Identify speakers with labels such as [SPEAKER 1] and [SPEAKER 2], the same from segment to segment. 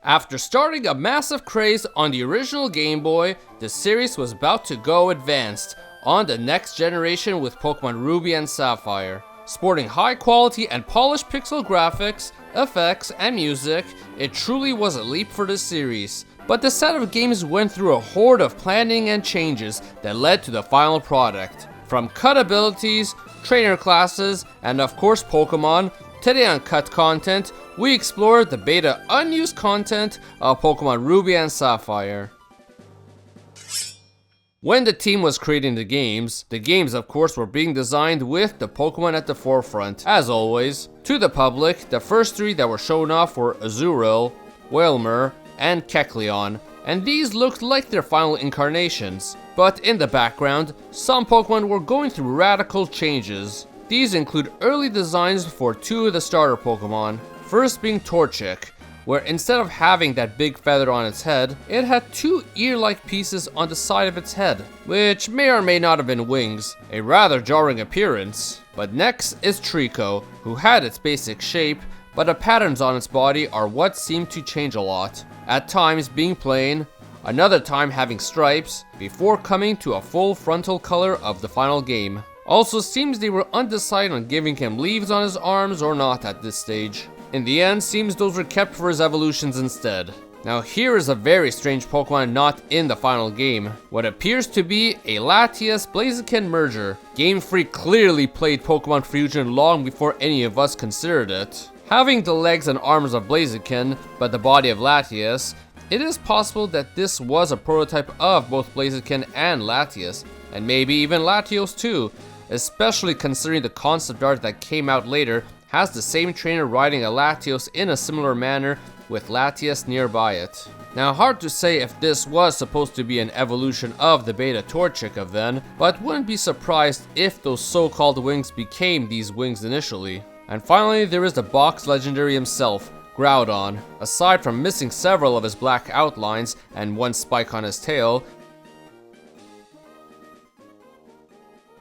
[SPEAKER 1] After starting a massive craze on the original Game Boy, the series was about to go advanced on the next generation with Pokemon Ruby and Sapphire. Sporting high quality and polished pixel graphics, effects, and music, it truly was a leap for the series. But the set of games went through a horde of planning and changes that led to the final product. From cut abilities, trainer classes, and of course Pokemon, today on Cut Content, we explore the beta unused content of Pokemon Ruby and Sapphire. When the team was creating the games of course were being designed with the Pokemon at the forefront. As always, to the public, the first three that were shown off were Azurill, Wailmer, and Kecleon, and these looked like their final incarnations. But in the background, some Pokemon were going through radical changes. These include early designs for two of the starter Pokemon, first being Torchic, where instead of having that big feather on its head, it had two ear-like pieces on the side of its head, which may or may not have been wings, a rather jarring appearance. But next is Trico, who had its basic shape, but the patterns on its body are what seem to change a lot, at times being plain, another time having stripes, before coming to a full frontal color of the final game. Also seems they were undecided on giving him leaves on his arms or not at this stage. In the end, seems those were kept for his evolutions instead. Now here is a very strange Pokemon not in the final game. What appears to be a Latias-Blaziken merger. Game Freak clearly played Pokemon Fusion long before any of us considered it. Having the legs and arms of Blaziken, but the body of Latias, it is possible that this was a prototype of both Blaziken and Latias, and maybe even Latios too, especially considering the concept art that came out later has the same trainer riding a Latios in a similar manner with Latias nearby it. Now hard to say if this was supposed to be an evolution of the beta Torchic of then, but wouldn't be surprised if those so-called wings became these wings initially. And finally there is the box legendary himself, Groudon. Aside from missing several of his black outlines and one spike on his tail,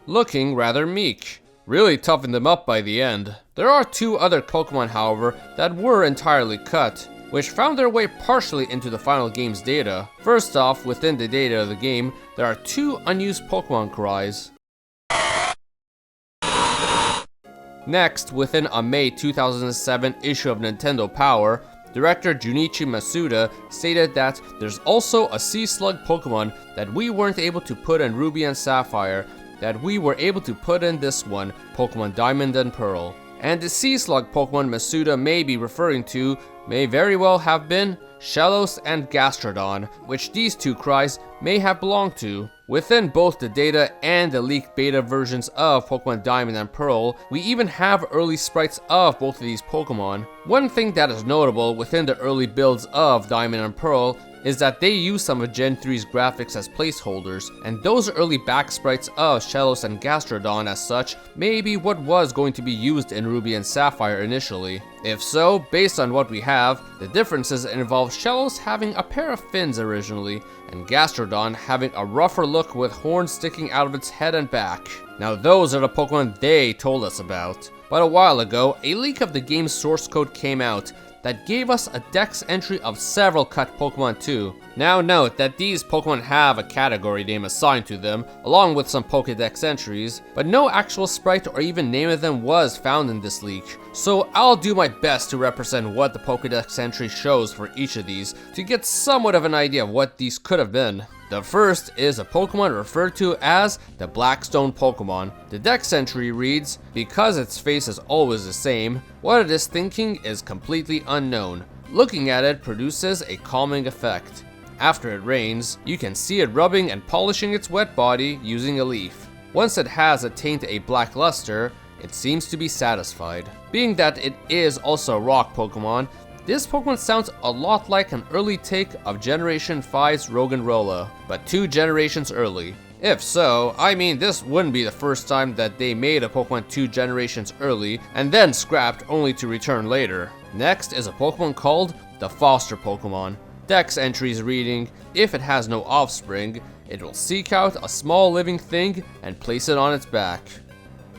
[SPEAKER 1] looking rather meek. Really toughened them up by the end. There are two other Pokemon, however, that were entirely cut, which found their way partially into the final game's data. First off, within the data of the game, there are two unused Pokemon cries. Next, within a May 2007 issue of Nintendo Power, director Junichi Masuda stated that there's also a Sea Slug Pokemon that we weren't able to put in Ruby and Sapphire, that we were able to put in this one, Pokemon Diamond and Pearl. And the Sea Slug Pokemon Masuda may be referring to may very well have been Shellos and Gastrodon, which these two cries may have belonged to. Within both the data and the leaked beta versions of Pokemon Diamond and Pearl, we even have early sprites of both of these Pokemon. One thing that is notable within the early builds of Diamond and Pearl is that they use some of Gen 3's graphics as placeholders, and those early back sprites of Shellos and Gastrodon as such may be what was going to be used in Ruby and Sapphire initially. If so, based on what we have, the differences involve Shellos having a pair of fins originally, and Gastrodon having a rougher look with horns sticking out of its head and back. Now those are the Pokemon they told us about. But a while ago, a leak of the game's source code came out that gave us a dex entry of several cut Pokemon too. Now note that these Pokemon have a category name assigned to them, along with some Pokédex entries, but no actual sprite or even name of them was found in this leak. So I'll do my best to represent what the Pokédex entry shows for each of these, to get somewhat of an idea of what these could have been. The first is a Pokemon referred to as the Blackstone Pokemon. The dex entry reads, because its face is always the same, what it is thinking is completely unknown. Looking at it produces a calming effect. After it rains, you can see it rubbing and polishing its wet body using a leaf. Once it has attained a black luster, it seems to be satisfied. Being that it is also a rock Pokemon, this Pokemon sounds a lot like an early take of Generation 5's Roggenrola, but 2 generations early. If so, I mean this wouldn't be the first time that they made a Pokemon 2 generations early and then scrapped only to return later. Next is a Pokemon called the Foster Pokemon. Dex entries reading, if it has no offspring, it will seek out a small living thing and place it on its back.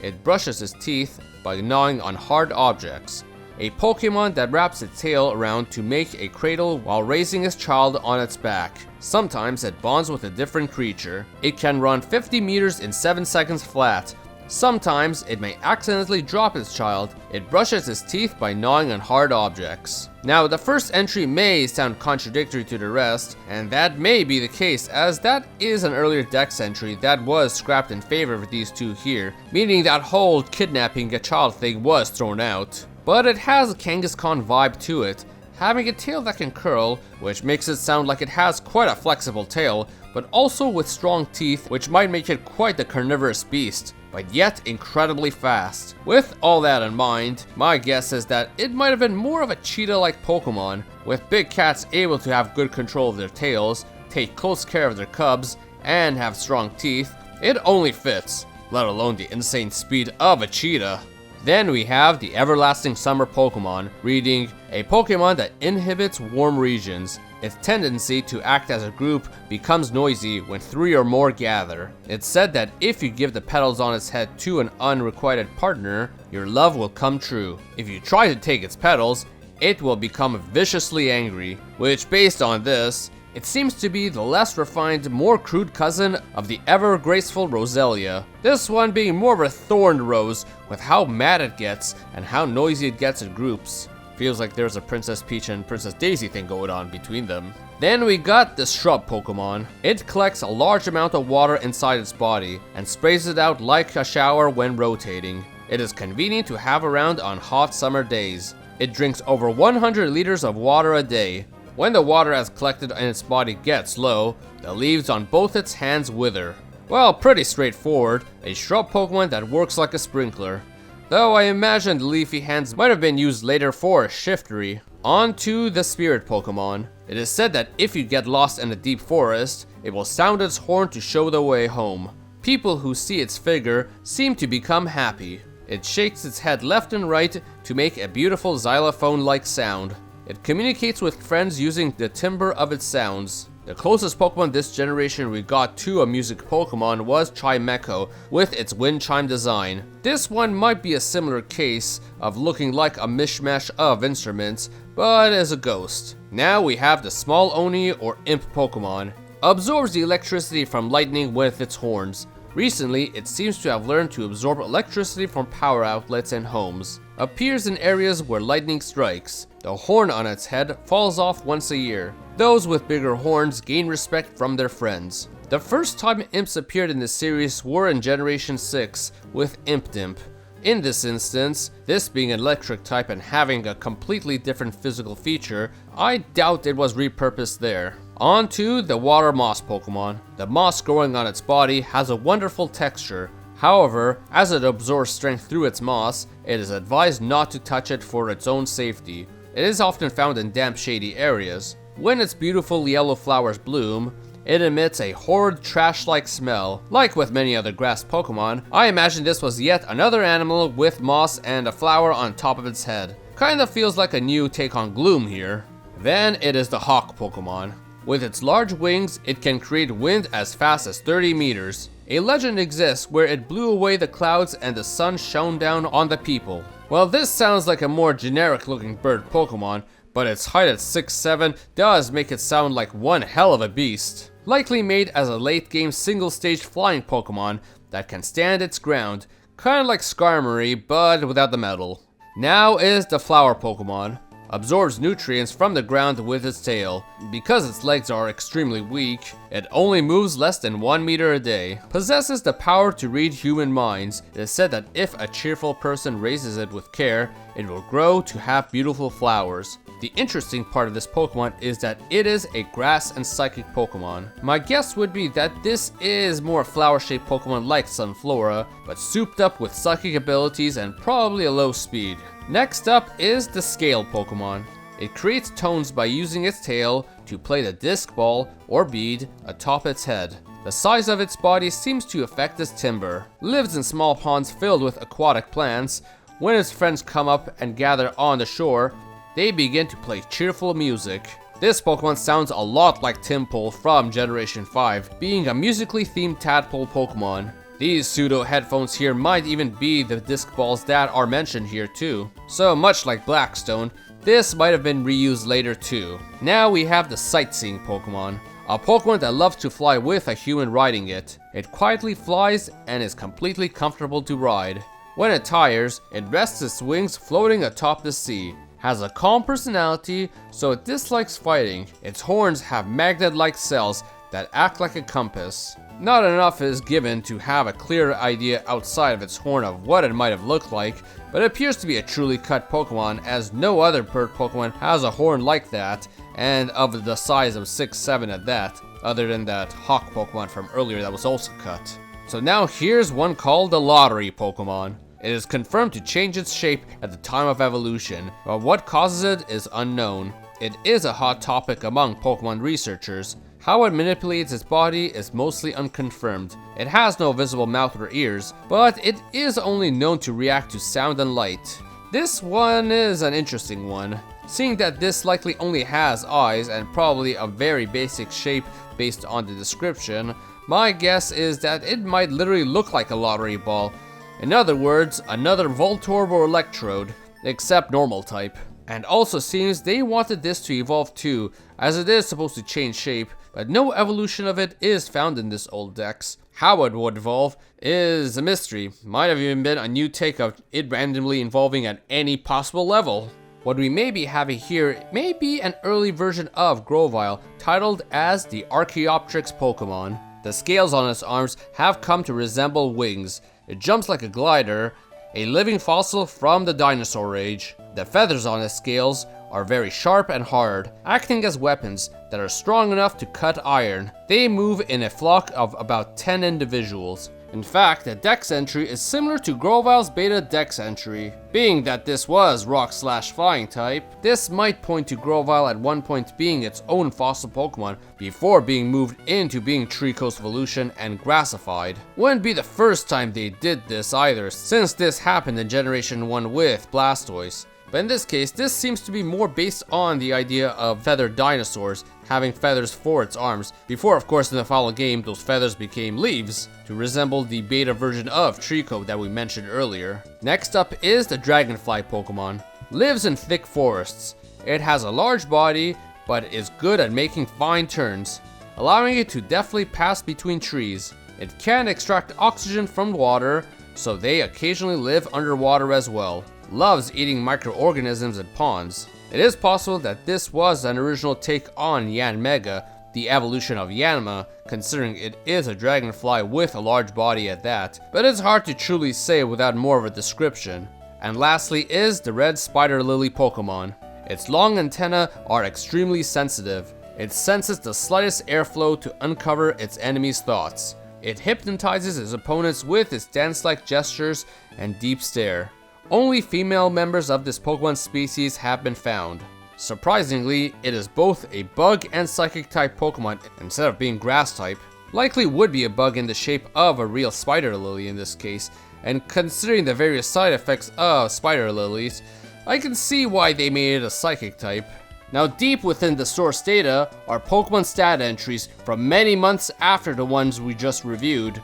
[SPEAKER 1] It brushes its teeth by gnawing on hard objects. a Pokemon that wraps its tail around to make a cradle while raising its child on its back. Sometimes it bonds with a different creature. It can run 50 meters in 7 seconds flat. Sometimes it may accidentally drop its child. It brushes its teeth by gnawing on hard objects. Now, the first entry may sound contradictory to the rest, and that may be the case, as that is an earlier Dex entry that was scrapped in favor of these two here, meaning that whole kidnapping a child thing was thrown out. But it has a Kangaskhan vibe to it, having a tail that can curl, which makes it sound like it has quite a flexible tail, but also with strong teeth, which might make it quite the carnivorous beast, but yet incredibly fast. With all that in mind, my guess is that it might have been more of a cheetah-like Pokemon, with big cats able to have good control of their tails, take close care of their cubs, and have strong teeth. It only fits, let alone the insane speed of a cheetah. Then we have the Everlasting Summer Pokemon, reading, a Pokemon that inhibits warm regions. Its tendency to act as a group becomes noisy when 3 or more gather. It's said that if you give the petals on its head to an unrequited partner, your love will come true. If you try to take its petals, it will become viciously angry, which based on this, it seems to be the less refined, more crude cousin of the ever graceful Roselia. This one being more of a thorned rose with how mad it gets and how noisy it gets in groups. Feels like there's a Princess Peach and Princess Daisy thing going on between them. Then we got the Shrub Pokemon. It collects a large amount of water inside its body and sprays it out like a shower when rotating. It is convenient to have around on hot summer days. It drinks over 100 liters of water a day. When the water as collected in its body gets low, the leaves on both its hands wither. Well, pretty straightforward, a shrub Pokemon that works like a sprinkler. Though I imagine the leafy hands might have been used later for shiftery. On to the Spirit Pokemon. It is said that if you get lost in a deep forest, it will sound its horn to show the way home. People who see its figure seem to become happy. It shakes its head left and right to make a beautiful xylophone-like sound. It communicates with friends using the timbre of its sounds. The closest Pokemon this generation we got to a music Pokemon was Chimecho with its wind chime design. This one might be a similar case of looking like a mishmash of instruments, but as a ghost. Now we have the Small Oni or Imp Pokemon. Absorbs the electricity from lightning with its horns. Recently, it seems to have learned to absorb electricity from power outlets in homes. Appears in areas where lightning strikes. The horn on its head falls off once a year. Those with bigger horns gain respect from their friends. The first time imps appeared in the series were in Generation 6 with Impdimp. In this instance, this being an electric type and having a completely different physical feature, I doubt it was repurposed there. On to the Water Moss Pokemon. The moss growing on its body has a wonderful texture. However, as it absorbs strength through its moss, it is advised not to touch it for its own safety. It is often found in damp, shady areas. When its beautiful yellow flowers bloom, it emits a horrid trash-like smell. Like with many other grass Pokemon, I imagine this was yet another animal with moss and a flower on top of its head. Kinda feels like a new take on Gloom here. Then it is the Hawk Pokemon. With its large wings, it can create wind as fast as 30 meters. A legend exists where it blew away the clouds and the sun shone down on the people. Well, this sounds like a more generic looking bird Pokemon, but its height at 6'7" does make it sound like one hell of a beast. Likely made as a late game single stage flying Pokemon that can stand its ground, kinda like Skarmory but without the metal. Now is the Flower Pokemon. Absorbs nutrients from the ground with its tail. Because its legs are extremely weak, it only moves less than 1 meter a day. Possesses the power to read human minds. It is said that if a cheerful person raises it with care, it will grow to have beautiful flowers. The interesting part of this Pokemon is that it is a grass and psychic Pokemon. My guess would be that this is more flower-shaped Pokemon like Sunflora, but souped up with psychic abilities and probably a low speed. Next up is the Scale Pokemon. It creates tones by using its tail to play the disc ball or bead atop its head. The size of its body seems to affect its timbre. Lives in small ponds filled with aquatic plants. When its friends come up and gather on the shore, they begin to play cheerful music. This Pokemon sounds a lot like Timpole from Generation 5, being a musically themed tadpole Pokemon. These pseudo headphones here might even be the disc balls that are mentioned here too. So much like Blackstone, this might have been reused later too. Now we have the sightseeing Pokemon. A Pokemon that loves to fly with a human riding it. It quietly flies and is completely comfortable to ride. When it tires, it rests its wings floating atop the sea. Has a calm personality, so it dislikes fighting. Its horns have magnet-like cells that act like a compass. Not enough is given to have a clear idea outside of its horn of what it might have looked like, but it appears to be a truly cut Pokemon, as no other bird Pokemon has a horn like that, and of the size of 6-7 at that, other than that hawk Pokemon from earlier that was also cut. So now here's one called the Lottery Pokemon. It is confirmed to change its shape at the time of evolution, but what causes it is unknown. It is a hot topic among Pokemon researchers. How it manipulates its body is mostly unconfirmed. It has no visible mouth or ears, but it is only known to react to sound and light. This one is an interesting one, seeing that this likely only has eyes and probably a very basic shape based on the description. My guess is that it might literally look like a lottery ball. In other words, another Voltorb or Electrode, except normal type. And also seems they wanted this to evolve too, as it is supposed to change shape, but no evolution of it is found in this old dex. How it would evolve is a mystery. Might have even been a new take of it randomly evolving at any possible level. What we may be having here may be an early version of Grovyle, titled as the Archaeopteryx Pokemon. The scales on its arms have come to resemble wings. It jumps like a glider, a living fossil from the dinosaur age. The feathers on its scales are very sharp and hard, acting as weapons that are strong enough to cut iron. They move in a flock of about 10 individuals. In fact, the dex entry is similar to Grovyle's beta dex entry. Being that this was rock/flying type, this might point to Grovyle at one point being its own fossil Pokemon before being moved into being Trico's evolution and grassified. Wouldn't be the first time they did this either, since this happened in Generation 1 with Blastoise. But in this case, this seems to be more based on the idea of feathered dinosaurs having feathers for its arms, before of course in the final game those feathers became leaves, to resemble the beta version of Trico that we mentioned earlier. Next up is the Dragonfly Pokemon. Lives in thick forests. It has a large body, but is good at making fine turns, allowing it to deftly pass between trees. It can extract oxygen from water, so they occasionally live underwater as well. Loves eating microorganisms in ponds. It is possible that this was an original take on Yanmega, the evolution of Yanma, considering it is a dragonfly with a large body at that, but it's hard to truly say without more of a description. And lastly is the red spider lily Pokemon. Its long antennae are extremely sensitive. It senses the slightest airflow to uncover its enemy's thoughts. It hypnotizes its opponents with its dance-like gestures and deep stare. Only female members of this Pokemon species have been found. Surprisingly, it is both a bug and psychic type Pokemon instead of being grass type. Likely would be a bug in the shape of a real spider lily in this case, and considering the various side effects of spider lilies, I can see why they made it a psychic type. Now deep within the source data are Pokemon stat entries from many months after the ones we just reviewed,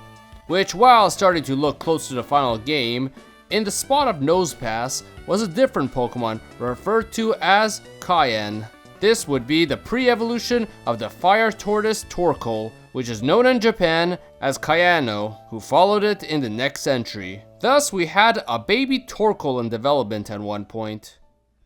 [SPEAKER 1] which while starting to look close to the final game, in the spot of Nosepass was a different Pokemon referred to as Cayenne. This would be the pre-evolution of the fire tortoise Torkoal, which is known in Japan as Kayano, who followed it in the next entry. Thus we had a baby Torkoal in development at one point.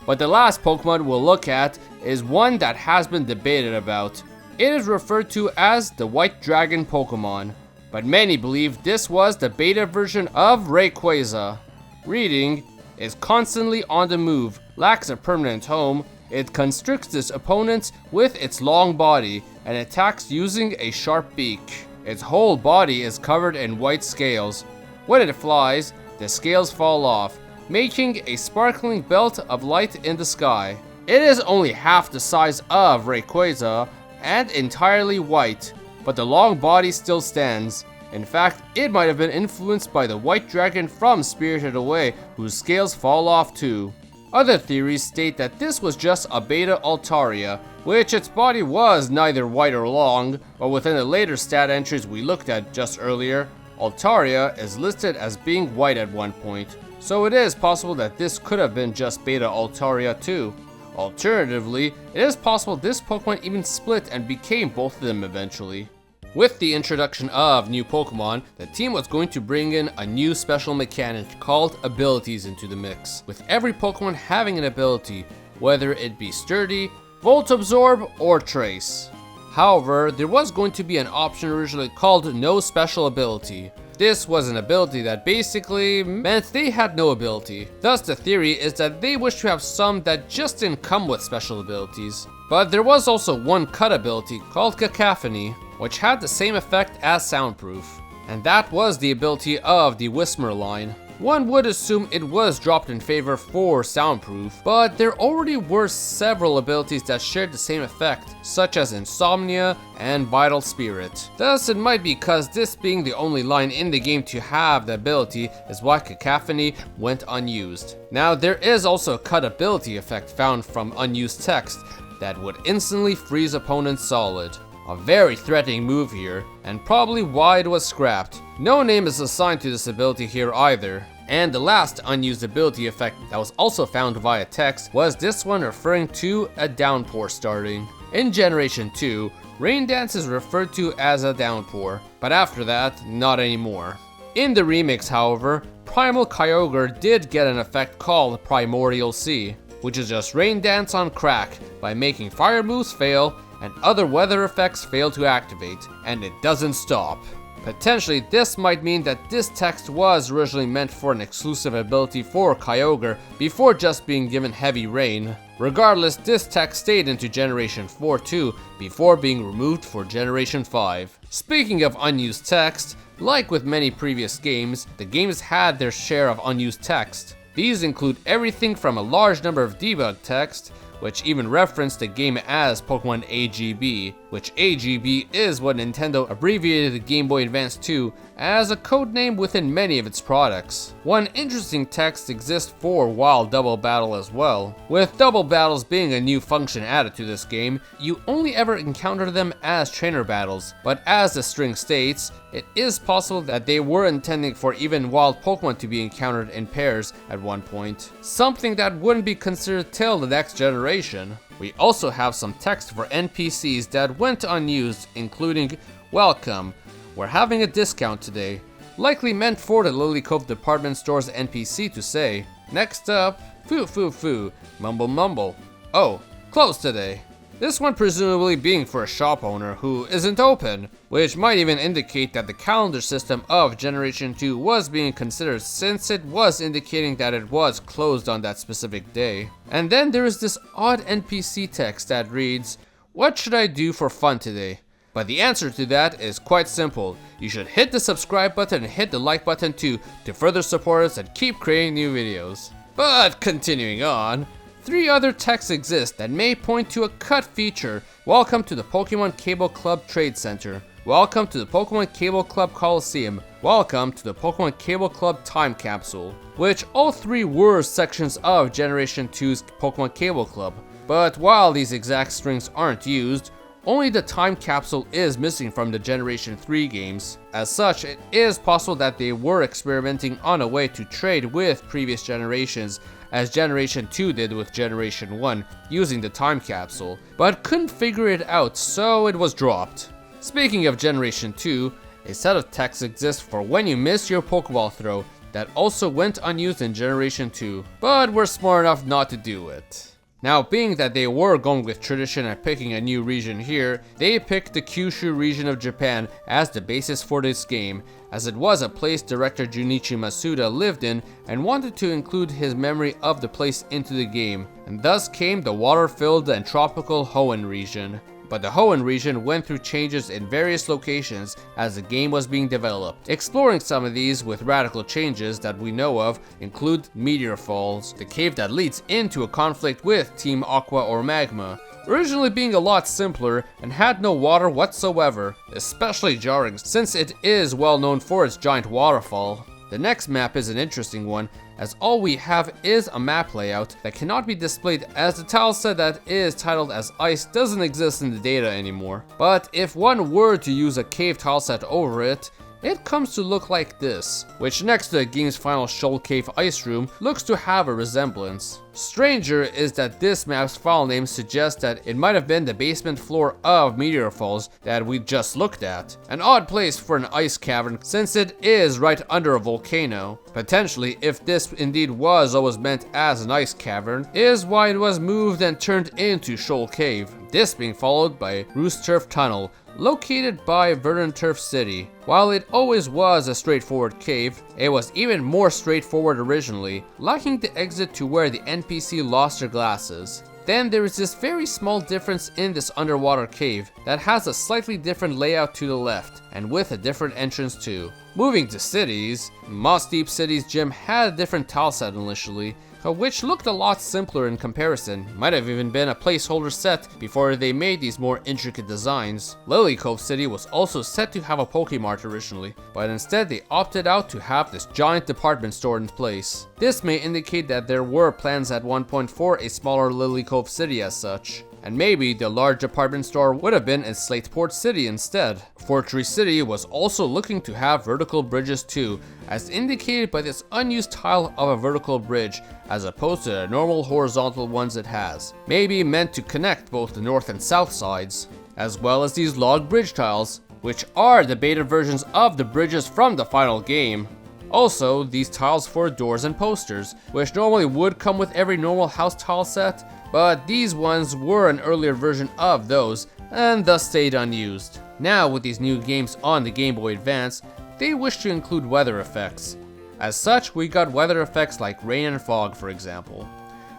[SPEAKER 1] But the last Pokemon we'll look at is one that has been debated about. It is referred to as the White Dragon Pokemon, but many believe this was the beta version of Rayquaza. Reading, is constantly on the move, lacks a permanent home, it constricts its opponents with its long body, and attacks using a sharp beak. Its whole body is covered in white scales. When it flies, the scales fall off, making a sparkling belt of light in the sky. It is only half the size of Rayquaza, and entirely white, but the long body still stands. In fact, it might have been influenced by the white dragon from Spirited Away, whose scales fall off too. Other theories state that this was just a beta Altaria, which its body was neither white or long, but within the later stat entries we looked at just earlier, Altaria is listed as being white at one point, so it is possible that this could have been just Beta Altaria too. Alternatively, it is possible this Pokemon even split and became both of them eventually. With the introduction of new Pokemon, the team was going to bring in a new special mechanic called abilities into the mix, with every Pokemon having an ability, whether it be Sturdy, Volt Absorb, or Trace. However, there was going to be an option originally called No Special Ability. This was an ability that basically meant they had no ability. Thus, the theory is that they wish to have some that just didn't come with special abilities. But there was also one cut ability called Cacophony, which had the same effect as Soundproof. And that was the ability of the Whisper line. One would assume it was dropped in favor for Soundproof, but there already were several abilities that shared the same effect, such as Insomnia and Vital Spirit. Thus, it might be because this being the only line in the game to have the ability is why Cacophony went unused. Now, there is also a cut ability effect found from unused text that would instantly freeze opponents solid. A very threatening move here, and probably why it was scrapped. No name is assigned to this ability here either. And the last unused ability effect that was also found via text was this one referring to a downpour starting. In Generation 2, Rain Dance is referred to as a downpour, but after that, not anymore. In the remix, however, Primal Kyogre did get an effect called Primordial Sea, which is just Rain Dance on crack by making fire moves fail and other weather effects fail to activate, and it doesn't stop. Potentially, this might mean that this text was originally meant for an exclusive ability for Kyogre before just being given Heavy Rain. Regardless, this text stayed into Generation 4 too, before being removed for Generation 5. Speaking of unused text, like with many previous games, the games had their share of unused text. These include everything from a large number of debug text, which even referenced the game as Pokemon AGB, which AGB is what Nintendo abbreviated the Game Boy Advance to as a codename within many of its products. One interesting text exists for Wild Double Battle as well. With Double Battles being a new function added to this game, you only ever encounter them as trainer battles, but as the string states, it is possible that they were intending for even wild Pokemon to be encountered in pairs at one point. Something that wouldn't be considered till the next generation. We also have some text for NPCs that went unused, including "Welcome, we're having a discount today," likely meant for the Lily Cove department store's NPC to say. Next up, "Foo foo foo, mumble mumble, oh, closed today." This one presumably being for a shop owner who isn't open, which might even indicate that the calendar system of Generation 2 was being considered, since it was indicating that it was closed on that specific day. And then there is this odd NPC text that reads, "What should I do for fun today?" But the answer to that is quite simple. You should hit the subscribe button and hit the like button too to further support us and keep creating new videos. But continuing on, 3 other texts exist that may point to a cut feature. "Welcome to the Pokemon Cable Club Trade Center. Welcome to the Pokemon Cable Club Coliseum. Welcome to the Pokemon Cable Club Time Capsule," which all 3 were sections of Generation 2's Pokemon Cable Club. But while these exact strings aren't used, only the Time Capsule is missing from the Generation 3 games. As such, it is possible that they were experimenting on a way to trade with previous generations, as Generation 2 did with Generation 1, using the Time Capsule, but couldn't figure it out, so it was dropped. Speaking of Generation 2, a set of texts exists for when you miss your Pokeball throw that also went unused in Generation 2, but were smart enough not to do it. Now, being that they were going with tradition and picking a new region here, they picked the Kyushu region of Japan as the basis for this game, as it was a place director Junichi Masuda lived in and wanted to include his memory of the place into the game, and thus came the water-filled and tropical Hoenn region. But the Hoenn region went through changes in various locations as the game was being developed. Exploring some of these with radical changes that we know of include Meteor Falls, the cave that leads into a conflict with Team Aqua or Magma, originally being a lot simpler and had no water whatsoever, especially jarring since it is well known for its giant waterfall. The next map is an interesting one, as all we have is a map layout that cannot be displayed, as the tile set that is titled as ice doesn't exist in the data anymore. But if one were to use a cave tile set over it, it comes to look like this, which next to the game's final Shoal Cave ice room looks to have a resemblance. Stranger is that this map's file name suggests that it might have been the basement floor of Meteor Falls that we just looked at. An odd place for an ice cavern since it is right under a volcano. Potentially, if this indeed was always meant as an ice cavern, is why it was moved and turned into Shoal Cave. This being followed by Roost Turf Tunnel, located by Verdant Turf City. While it always was a straightforward cave, it was even more straightforward originally, lacking the exit to where the NPC lost their glasses. Then there is this very small difference in this underwater cave that has a slightly different layout to the left, and with a different entrance too. Moving to cities, Moss Deep City's gym had a different tile set initially, which looked a lot simpler in comparison. Might have even been a placeholder set before they made these more intricate designs. Lily Cove City was also set to have a Pokemart originally, but instead they opted out to have this giant department store in place. This may indicate that there were plans at one point for a smaller Lily Cove City as such. And maybe the large department store would have been in Slateport City instead. Fortree City was also looking to have vertical bridges too, as indicated by this unused tile of a vertical bridge, as opposed to the normal horizontal ones it has. Maybe meant to connect both the north and south sides, as well as these log bridge tiles, which are the beta versions of the bridges from the final game. Also, these tiles for doors and posters, which normally would come with every normal house tile set, but these ones were an earlier version of those, and thus stayed unused. Now, with these new games on the Game Boy Advance, they wish to include weather effects. As such, we got weather effects like rain and fog, for example.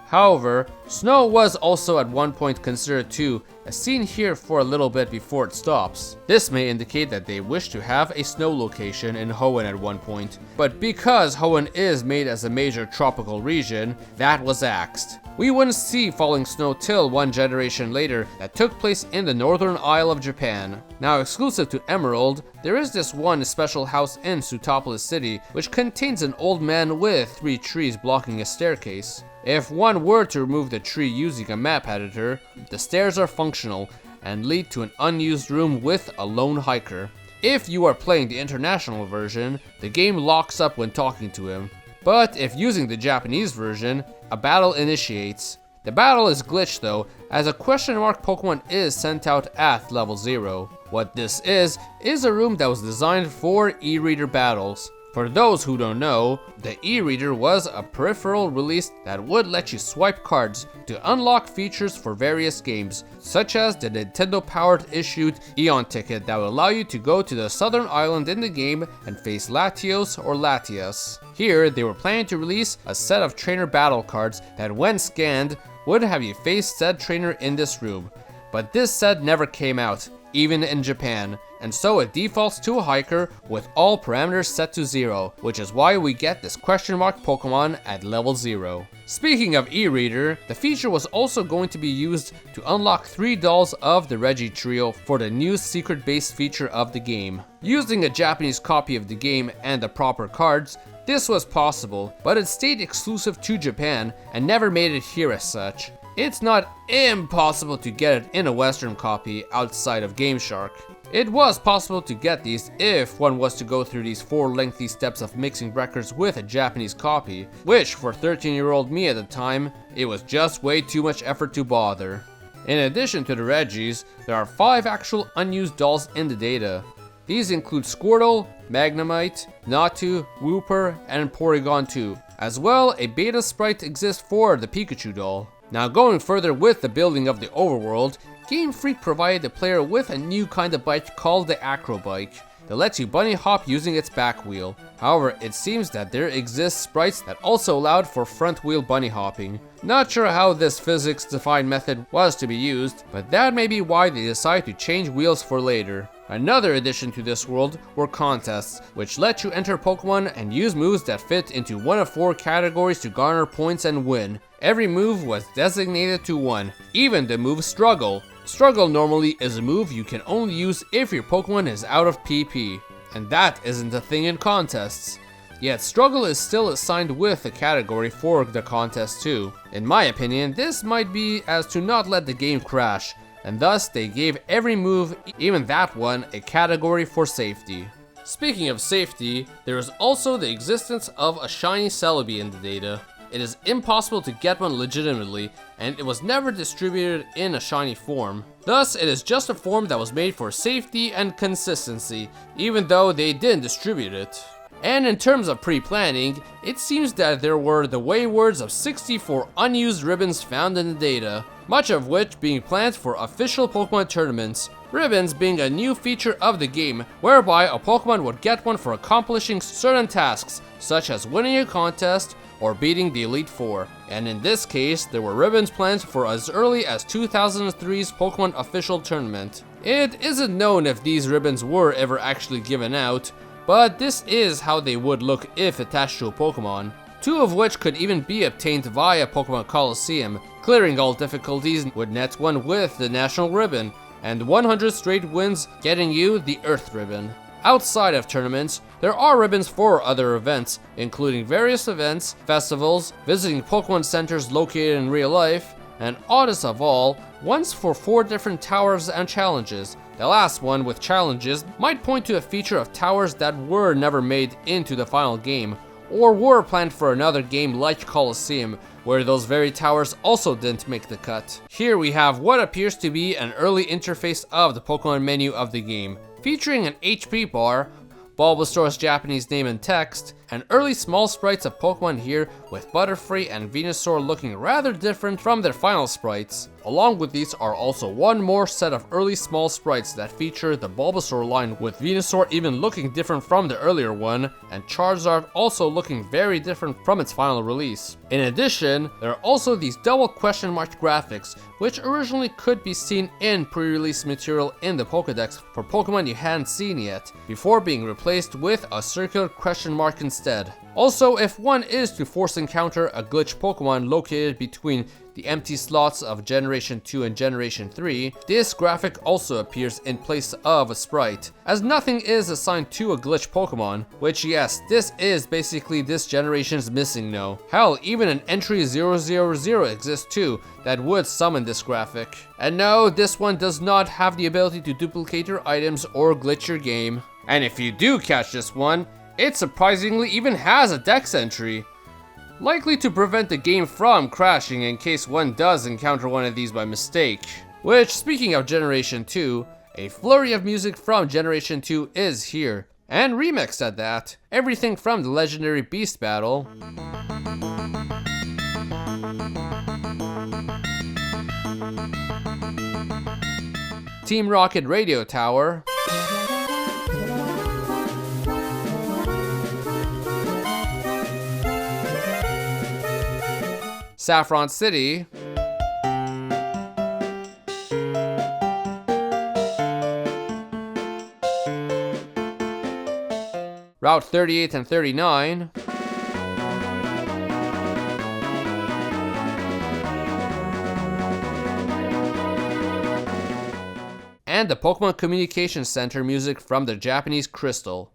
[SPEAKER 1] However, snow was also at one point considered too, as seen here for a little bit before it stops. This may indicate that they wish to have a snow location in Hoenn at one point, but because Hoenn is made as a major tropical region, that was axed. We wouldn't see falling snow till one generation later that took place in the northern isle of Japan. Now exclusive to Emerald, there is this one special house in Sutopolis City which contains an old man with 3 trees blocking a staircase. If one were to remove the tree using a map editor, the stairs are functional and lead to an unused room with a lone hiker. If you are playing the international version, the game locks up when talking to him. But if using the Japanese version, a battle initiates. The battle is glitched though, as a question mark Pokemon is sent out at level 0. What this is a room that was designed for e-reader battles. For those who don't know, the e-reader was a peripheral release that would let you swipe cards to unlock features for various games, such as the Nintendo-powered issued Eon ticket that would allow you to go to the southern island in the game and face Latios or Latias. Here, they were planning to release a set of trainer battle cards that when scanned, would have you face said trainer in this room. But this set never came out, even in Japan, and so it defaults to a hiker with all parameters set to 0, which is why we get this question mark Pokemon at level 0. Speaking of e-reader, the feature was also going to be used to unlock 3 dolls of the Reggie trio for the new secret base feature of the game. Using a Japanese copy of the game and the proper cards, this was possible, but it stayed exclusive to Japan and never made it here as such. It's not impossible to get it in a Western copy outside of GameShark. It was possible to get these if one was to go through these 4 lengthy steps of mixing records with a Japanese copy, which for 13-year-old me at the time, it was just way too much effort to bother. In addition to the Reggies, there are 5 actual unused dolls in the data. These include Squirtle, Magnemite, Natu, Wooper, and Porygon 2. As well, a beta sprite exists for the Pikachu doll. Now going further with the building of the overworld, Game Freak provided the player with a new kind of bike called the Acro Bike that lets you bunny hop using its back wheel. However, it seems that there exist sprites that also allowed for front wheel bunny hopping. Not sure how this physics-defined method was to be used, but that may be why they decided to change wheels for later. Another addition to this world were contests, which let you enter Pokemon and use moves that fit into one of 4 categories to garner points and win. Every move was designated to 1, even the move Struggle. Struggle normally is a move you can only use if your Pokemon is out of PP, and that isn't a thing in contests. Yet Struggle is still assigned with a category for the contest too. In my opinion, this might be as to not let the game crash, and thus they gave every move, even that one, a category for safety. Speaking of safety, there is also the existence of a shiny Celebii in the data. It is impossible to get one legitimately, and it was never distributed in a shiny form. Thus, it is just a form that was made for safety and consistency, even though they didn't distribute it. And in terms of pre-planning, it seems that there were the waywards of 64 unused ribbons found in the data, much of which being planned for official Pokemon tournaments. Ribbons being a new feature of the game, whereby a Pokemon would get one for accomplishing certain tasks, such as winning a contest or beating the Elite Four. And in this case, there were ribbons planned for as early as 2003's Pokemon official tournament. It isn't known if these ribbons were ever actually given out, but this is how they would look if attached to a Pokemon. 2 of which could even be obtained via Pokemon Coliseum, clearing all difficulties would net one with the National Ribbon, and 100 straight wins getting you the Earth Ribbon. Outside of tournaments, there are ribbons for other events, including various events, festivals, visiting Pokemon centers located in real life, and oddest of all, ones for 4 different towers and challenges. The last one with challenges might point to a feature of towers that were never made into the final game, or were planned for another game like Coliseum, where those very towers also didn't make the cut. Here we have what appears to be an early interface of the Pokemon menu of the game, featuring an HP bar, Bulbasaur's Japanese name and text, and early small sprites of Pokemon here, with Butterfree and Venusaur looking rather different from their final sprites. Along with these are also one more set of early small sprites that feature the Bulbasaur line, with Venusaur even looking different from the earlier one, and Charizard also looking very different from its final release. In addition, there are also these double question mark graphics, which originally could be seen in pre-release material in the Pokédex for Pokemon you hadn't seen yet, before being replaced with a circular question mark instead. Also, if one is to force encounter a glitch Pokemon located between the empty slots of Generation 2 and Generation 3, this graphic also appears in place of a sprite, as nothing is assigned to a glitch Pokemon, which yes, this is basically this generation's Missingno. Hell, even an entry 000 exists too, that would summon this graphic. And no, this one does not have the ability to duplicate your items or glitch your game. And if you do catch this one, it surprisingly even has a dex entry, likely to prevent the game from crashing in case one does encounter one of these by mistake. Which, speaking of Generation 2, a flurry of music from Generation 2 is here, and remixed at that. Everything from the legendary Beast Battle, Team Rocket Radio Tower, Saffron City, Route 38 and 39, and the Pokemon Communication Center music from the Japanese Crystal.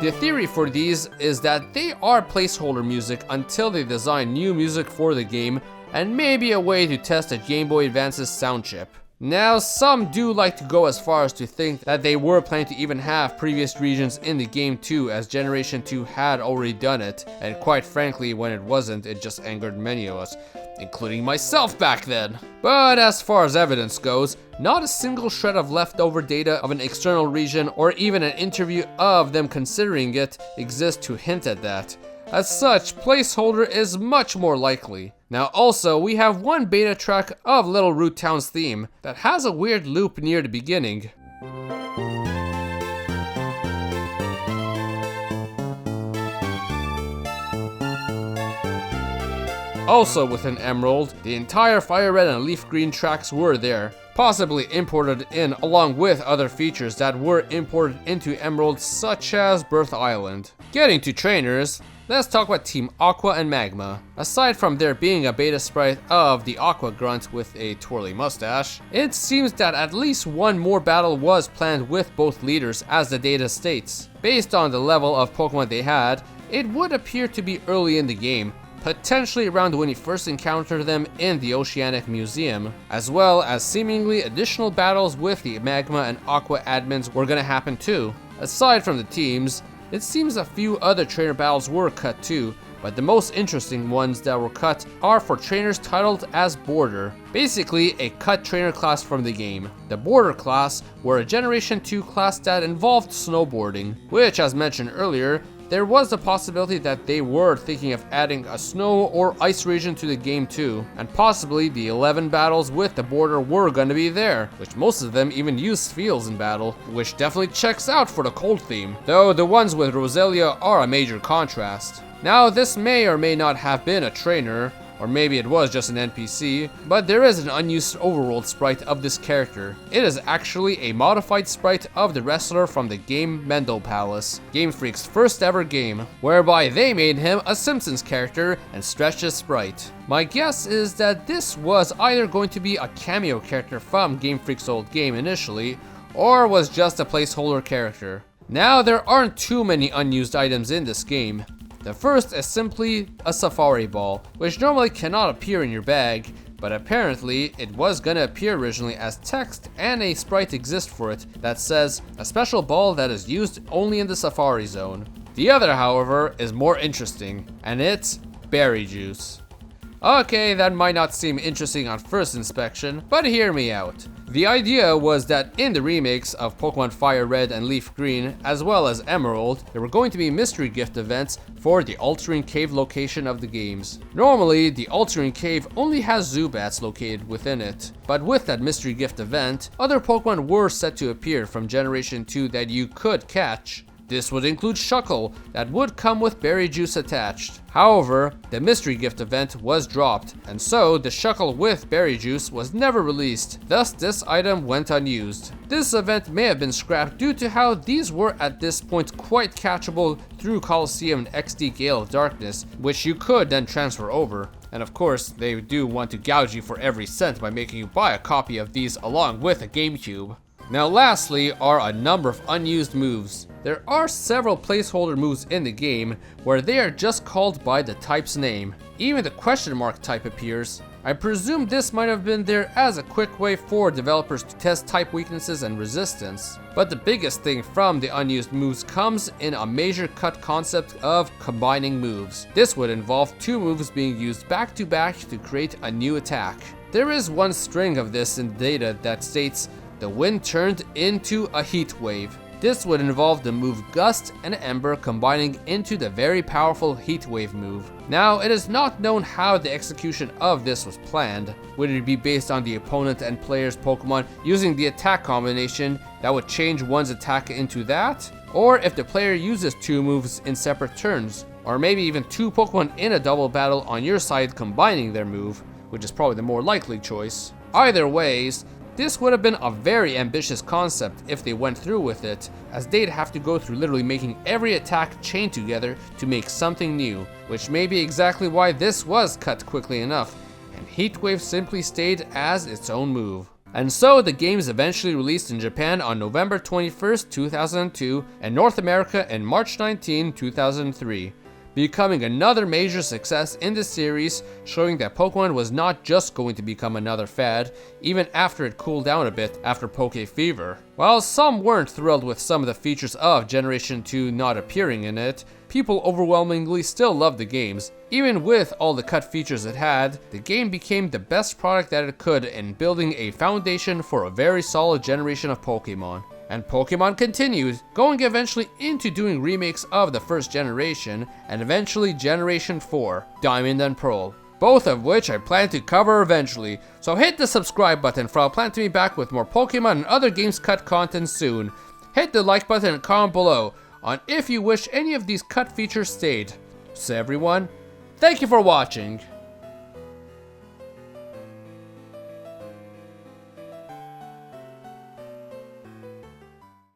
[SPEAKER 1] The theory for these is that they are placeholder music until they design new music for the game, and maybe a way to test a Game Boy Advance's sound chip. Now, some do like to go as far as to think that they were planning to even have previous regions in the game too, as Generation 2 had already done it, and quite frankly, when it wasn't, it just angered many of us, including myself back then. But as far as evidence goes, not a single shred of leftover data of an external region or even an interview of them considering it exists to hint at that. As such, placeholder is much more likely. Now also, we have one beta track of Little Root Town's theme that has a weird loop near the beginning. Also within Emerald, the entire Fire Red and Leaf Green tracks were there, possibly imported in along with other features that were imported into Emerald, such as Birth Island. Getting to trainers, let's talk about Team Aqua and Magma. Aside from there being a beta sprite of the Aqua Grunt with a twirly mustache, it seems that at least one more battle was planned with both leaders, as the data states. Based on the level of Pokemon they had, it would appear to be early in the game, potentially around when you first encounter them in the Oceanic Museum, as well as seemingly additional battles with the Magma and Aqua admins were gonna happen too. Aside from the teams, it seems a few other trainer battles were cut too, but the most interesting ones that were cut are for trainers titled as Border, basically a cut trainer class from the game. The Border class were a Generation 2 class that involved snowboarding, which, as mentioned earlier, there was the possibility that they were thinking of adding a snow or ice region to the game too, and possibly the 11 battles with the Border were gonna be there, which most of them even use fields in battle, which definitely checks out for the cold theme, though the ones with Roselia are a major contrast. Now, this may or may not have been a trainer, or maybe it was just an NPC, but there is an unused overworld sprite of this character. It is actually a modified sprite of the wrestler from the game Mendel Palace, Game Freak's first ever game, whereby they made him a Simpsons character and stretched his sprite. My guess is that this was either going to be a cameo character from Game Freak's old game initially, or was just a placeholder character. Now, there aren't too many unused items in this game. The first is simply a safari ball, which normally cannot appear in your bag, but apparently it was gonna appear originally as text and a sprite exists for it that says a special ball that is used only in the safari zone. The other, however, is more interesting, and it's berry juice. Okay, that might not seem interesting on first inspection, but hear me out. The idea was that in the remakes of Pokemon Fire Red and Leaf Green, as well as Emerald, there were going to be mystery gift events for the Altering Cave location of the games. Normally, the Altering Cave only has Zubats located within it, but with that mystery gift event, other Pokemon were set to appear from Generation 2 that you could catch. This would include Shuckle, that would come with berry juice attached. However, the mystery gift event was dropped, and so the Shuckle with berry juice was never released, thus this item went unused. This event may have been scrapped due to how these were at this point quite catchable through Coliseum and XD Gale of Darkness, which you could then transfer over. And of course, they do want to gouge you for every cent by making you buy a copy of these along with a GameCube. Now lastly are a number of unused moves. There are several placeholder moves in the game where they are just called by the type's name. Even the question mark type appears. I presume this might have been there as a quick way for developers to test type weaknesses and resistance. But the biggest thing from the unused moves comes in a major cut concept of combining moves. This would involve two moves being used back to back to create a new attack. There is one string of this in data that states the wind turned into a heat wave. This would involve the move Gust and Ember combining into the very powerful Heat Wave move. Now, it is not known how the execution of this was planned. Would it be based on the opponent and player's Pokemon using the attack combination that would change one's attack into that? Or if the player uses two moves in separate turns, or maybe even two Pokemon in a double battle on your side combining their move, which is probably the more likely choice. Either ways, this would have been a very ambitious concept if they went through with it, as they'd have to go through literally making every attack chain together to make something new, which may be exactly why this was cut quickly enough, and Heatwave simply stayed as its own move. And so the game is eventually released in Japan on November 21st, 2002, and North America in March 19, 2003. Becoming another major success in the series, showing that Pokemon was not just going to become another fad, even after it cooled down a bit after Poke Fever. While some weren't thrilled with some of the features of Generation 2 not appearing in it, people overwhelmingly still loved the games. Even with all the cut features it had, the game became the best product that it could in building a foundation for a very solid generation of Pokemon. And Pokemon continued, going eventually into doing remakes of the first generation, and eventually Generation 4, Diamond and Pearl. Both of which I plan to cover eventually, so hit the subscribe button for I'll plan to be back with more Pokemon and other games cut content soon. Hit the like button and comment below on if you wish any of these cut features stayed. So everyone, thank you for watching.